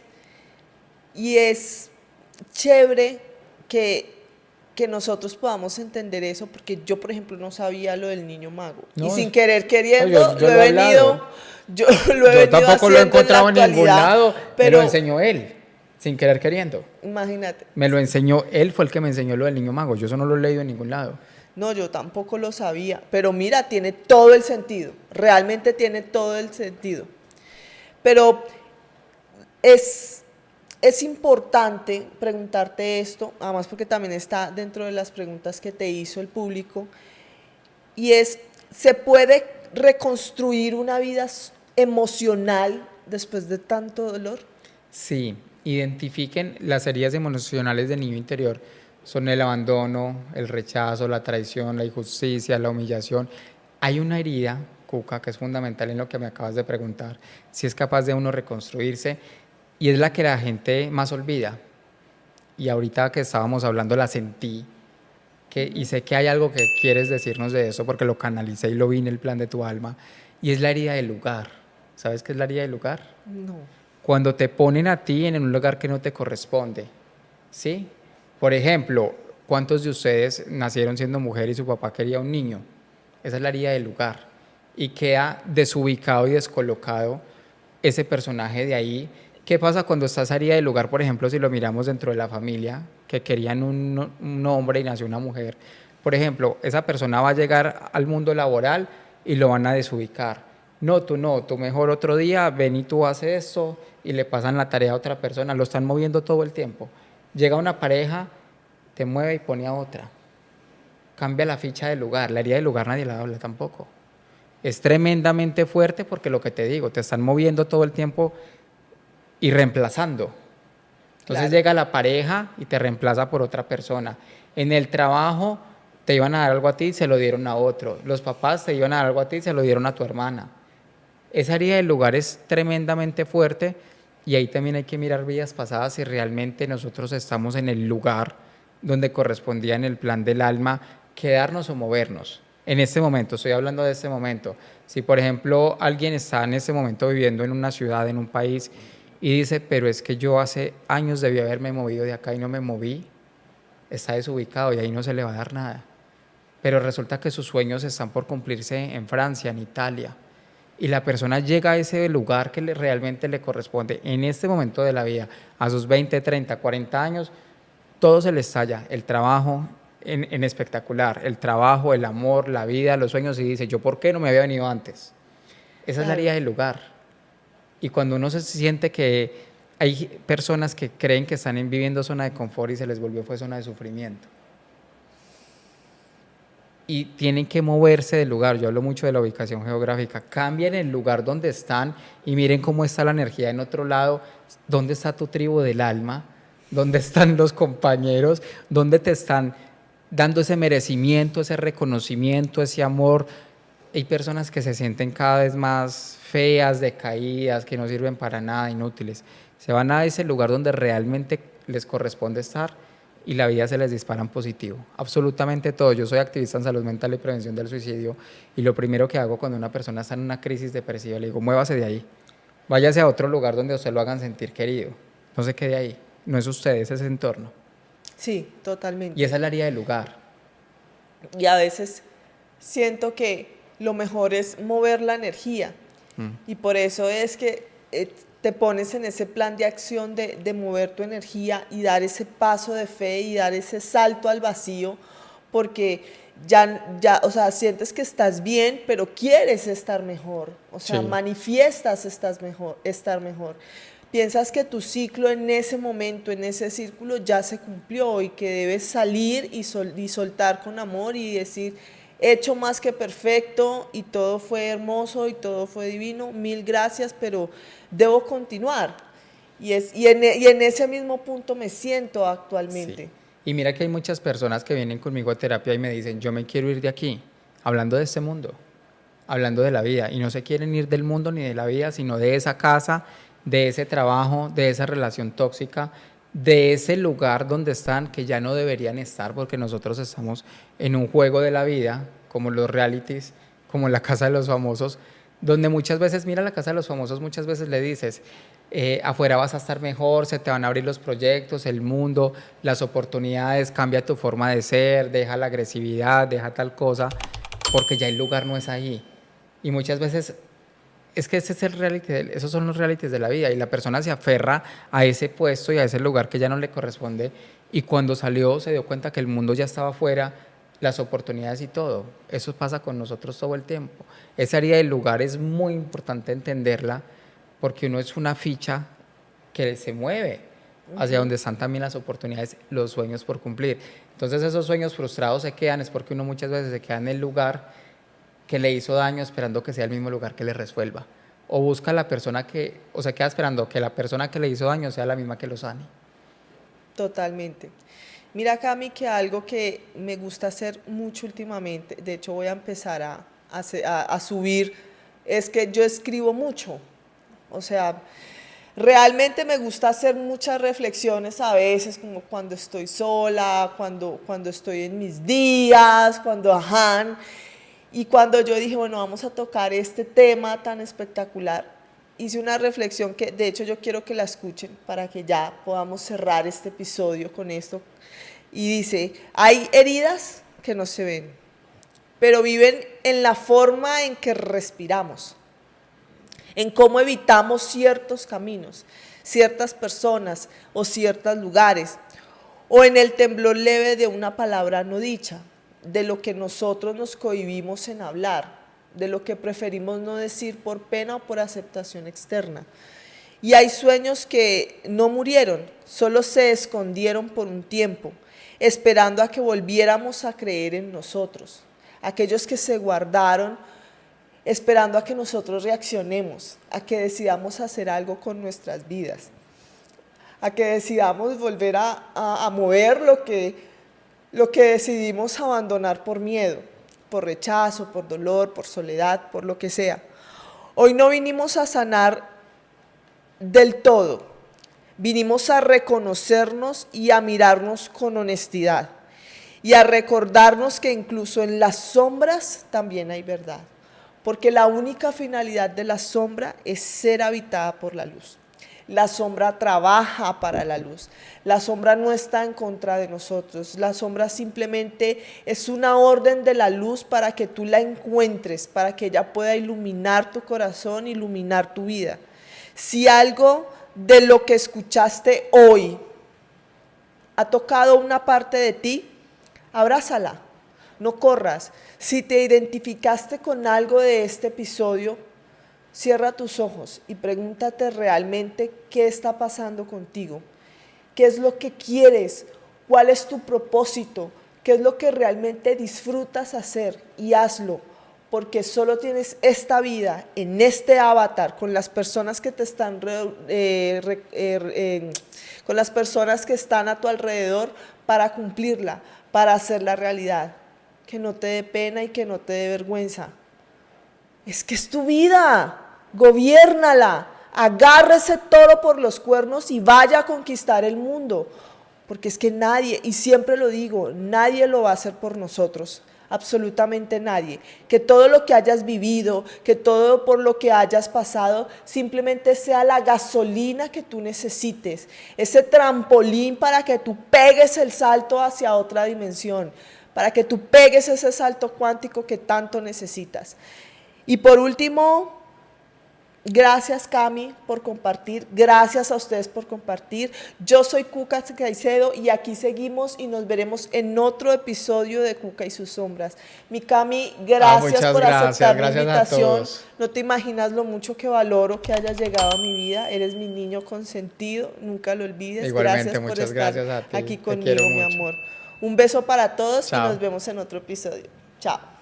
chévere que nosotros podamos entender eso, porque yo, por ejemplo, no sabía lo del niño mago. No, y sin querer queriendo, no, yo lo lo he he venido, hablado. yo lo he Yo venido tampoco lo he haciendo encontrado en la ningún actualidad, lado, me pero lo enseñó él, sin querer queriendo. imagínate. Me lo enseñó, él fue el que me enseñó lo del niño mago, yo eso no lo he leído en ningún lado. No, yo tampoco lo sabía, pero mira, tiene todo el sentido, realmente tiene todo el sentido. Pero es importante preguntarte esto, además porque también está dentro de las preguntas que te hizo el público, y ¿se puede reconstruir una vida emocional después de tanto dolor? Sí, identifiquen las heridas emocionales del niño interior. son el abandono, el rechazo, la traición, la injusticia, la humillación. Hay una herida, Cuca, que es fundamental en lo que me acabas de preguntar, si es capaz de uno reconstruirse, y es la que la gente más olvida. Y ahorita que estábamos hablando la sentí, y sé que hay algo que quieres decirnos de eso, porque lo canalicé y lo vi en el plan de tu alma, y es la herida del lugar. ¿Sabes qué es la herida del lugar? No. Cuando te ponen a ti en un lugar que no te corresponde, ¿sí? Por ejemplo, ¿cuántos de ustedes nacieron siendo mujer y su papá quería un niño? Esa es la herida del lugar. Y queda desubicado y descolocado ese personaje de ahí. ¿Qué pasa cuando está esa herida del lugar, por ejemplo, si lo miramos dentro de la familia, que querían un hombre y nació una mujer? Por ejemplo, esa persona va a llegar al mundo laboral y lo van a desubicar. No, tú mejor otro día, ven y tú haces esto, y le pasan la tarea a otra persona, lo están moviendo todo el tiempo. Llega una pareja, te mueve y pone a otra. Cambia la ficha del lugar, la herida del lugar nadie la habla tampoco. Es tremendamente fuerte porque lo que te digo, te están moviendo todo el tiempo y reemplazando. Entonces Claro. llega la pareja y te reemplaza por otra persona. En el trabajo te iban a dar algo a ti y se lo dieron a otro. Los papás te iban a dar algo a ti y se lo dieron a tu hermana. Esa herida del lugar es tremendamente fuerte, y ahí también hay que mirar vidas pasadas si realmente nosotros estamos en el lugar donde correspondía en el plan del alma, quedarnos o movernos. En este momento, estoy hablando de este momento. Si por ejemplo alguien está en este momento viviendo en una ciudad, en un país, y dice, pero es que yo hace años debí haberme movido de acá y no me moví, está desubicado y ahí no se le va a dar nada. Pero resulta que sus sueños están por cumplirse en Francia, en Italia, y la persona llega a ese lugar que realmente le corresponde en este momento de la vida, a sus 20, 30, 40 años, todo se le estalla, el trabajo en espectacular, el trabajo, el amor, la vida, los sueños, y dice, ¿yo por qué no me había venido antes? Esa es la Claro. herida del lugar. Y cuando uno se siente que hay personas que creen que están viviendo zona de confort y se les volvió fue zona de sufrimiento. Y tienen que moverse del lugar. Yo hablo mucho de la ubicación geográfica. Cambien el lugar donde están y miren cómo está la energía en otro lado. ¿Dónde está tu tribu del alma? ¿Dónde están los compañeros? ¿Dónde te están dando ese merecimiento, ese reconocimiento, ese amor? Hay personas que se sienten cada vez más feas, decaídas, que no sirven para nada, inútiles. Se van a ese lugar donde realmente les corresponde estar y la vida se les dispara en positivo. Absolutamente todo. Yo soy activista en salud mental y prevención del suicidio, y lo primero que hago cuando una persona está en una crisis depresiva, le digo, muévase de ahí, váyase a otro lugar donde a usted lo hagan sentir querido. No se quede ahí. No es usted, es ese entorno. Sí, totalmente. Y esa es la área del lugar. Y a veces siento que lo mejor es mover la energía. Y por eso es que te pones en ese plan de acción de mover tu energía y dar ese paso de fe y dar ese salto al vacío, porque o sea, sientes que estás bien, pero quieres estar mejor. O sea, Sí. manifiestas estar mejor. Piensas que tu ciclo en ese momento, en ese círculo, ya se cumplió y que debes salir y soltar con amor y decir, he hecho más que perfecto y todo fue hermoso y todo fue divino, mil gracias, pero debo continuar. Y en ese mismo punto me siento actualmente. Sí. Y mira que hay muchas personas que vienen conmigo a terapia y me dicen, yo me quiero ir de aquí, hablando de este mundo, hablando de la vida, y no se quieren ir del mundo ni de la vida, sino de esa casa, de ese trabajo, de esa relación tóxica, de ese lugar donde están, que ya no deberían estar, porque nosotros estamos en un juego de la vida, como los realities, como la Casa de los Famosos, donde muchas veces, mira la Casa de los Famosos, muchas veces le dices, afuera vas a estar mejor, se te van a abrir los proyectos, el mundo, las oportunidades, cambia tu forma de ser, deja la agresividad, deja tal cosa, porque ya el lugar no es ahí. Y muchas veces es que ese es el reality, esos son los realities de la vida, y la persona se aferra a ese puesto y a ese lugar que ya no le corresponde, y cuando salió se dio cuenta que el mundo ya estaba afuera, las oportunidades y todo. Eso pasa con nosotros todo el tiempo. Esa área del lugar es muy importante entenderla, porque uno es una ficha que se mueve hacia donde están también las oportunidades, los sueños por cumplir. Entonces esos sueños frustrados se quedan, es porque uno muchas veces se queda en el lugar que le hizo daño esperando que sea el mismo lugar que le resuelva. O busca a la persona que, o se queda esperando que la persona que le hizo daño sea la misma que lo sane. Totalmente. Mira, Cami, que algo que me gusta hacer mucho últimamente, de hecho voy a empezar a subir, es que yo escribo mucho. O sea, realmente me gusta hacer muchas reflexiones a veces, como cuando estoy sola, cuando estoy en mis días, cuando ajá. Y cuando yo dije, bueno, vamos a tocar este tema tan espectacular, hice una reflexión que de hecho yo quiero que la escuchen para que ya podamos cerrar este episodio con esto. Y dice, hay heridas que no se ven, pero viven en la forma en que respiramos, en cómo evitamos ciertos caminos, ciertas personas o ciertos lugares, o en el temblor leve de una palabra no dicha, de lo que nosotros nos cohibimos en hablar, de lo que preferimos no decir por pena o por aceptación externa. Y hay sueños que no murieron, solo se escondieron por un tiempo, esperando a que volviéramos a creer en nosotros. Aquellos que se guardaron, esperando a que nosotros reaccionemos, a que decidamos hacer algo con nuestras vidas, a que decidamos volver a mover lo que decidimos abandonar por miedo, por rechazo, por dolor, por soledad, por lo que sea. Hoy no vinimos a sanar del todo, vinimos a reconocernos y a mirarnos con honestidad y a recordarnos que incluso en las sombras también hay verdad, porque la única finalidad de la sombra es ser habitada por la luz. La sombra trabaja para la luz. La sombra no está en contra de nosotros. La sombra simplemente es una orden de la luz para que tú la encuentres, para que ella pueda iluminar tu corazón, iluminar tu vida. Si algo de lo que escuchaste hoy ha tocado una parte de ti, abrázala, no corras. Si te identificaste con algo de este episodio, cierra tus ojos y pregúntate realmente qué está pasando contigo, qué es lo que quieres, cuál es tu propósito, qué es lo que realmente disfrutas hacer y hazlo, porque solo tienes esta vida en este avatar con las personas que te están con las personas que están a tu alrededor para cumplirla, para hacerla realidad. Que no te dé pena y que no te dé vergüenza. Es que es tu vida. Gobiérnala, agarre ese toro por los cuernos y vaya a conquistar el mundo, porque es que nadie, y siempre lo digo, nadie lo va a hacer por nosotros, absolutamente nadie. Que todo lo que hayas vivido, que todo por lo que hayas pasado, simplemente sea la gasolina que tú necesites, ese trampolín para que tú pegues el salto hacia otra dimensión, para que tú pegues ese salto cuántico que tanto necesitas. Y por último, gracias, Cami, por compartir. Gracias a ustedes por compartir. Yo soy Cuca Caicedo y aquí seguimos y nos veremos en otro episodio de Cuca y sus sombras. Mi Cami, gracias por aceptar mi invitación. No te imaginas lo mucho que valoro que hayas llegado a mi vida. Eres mi niño consentido, nunca lo olvides. Igualmente, gracias por estar a ti. aquí conmigo, mi amor. Un beso para todos. Chao. Y nos vemos en otro episodio. Chao.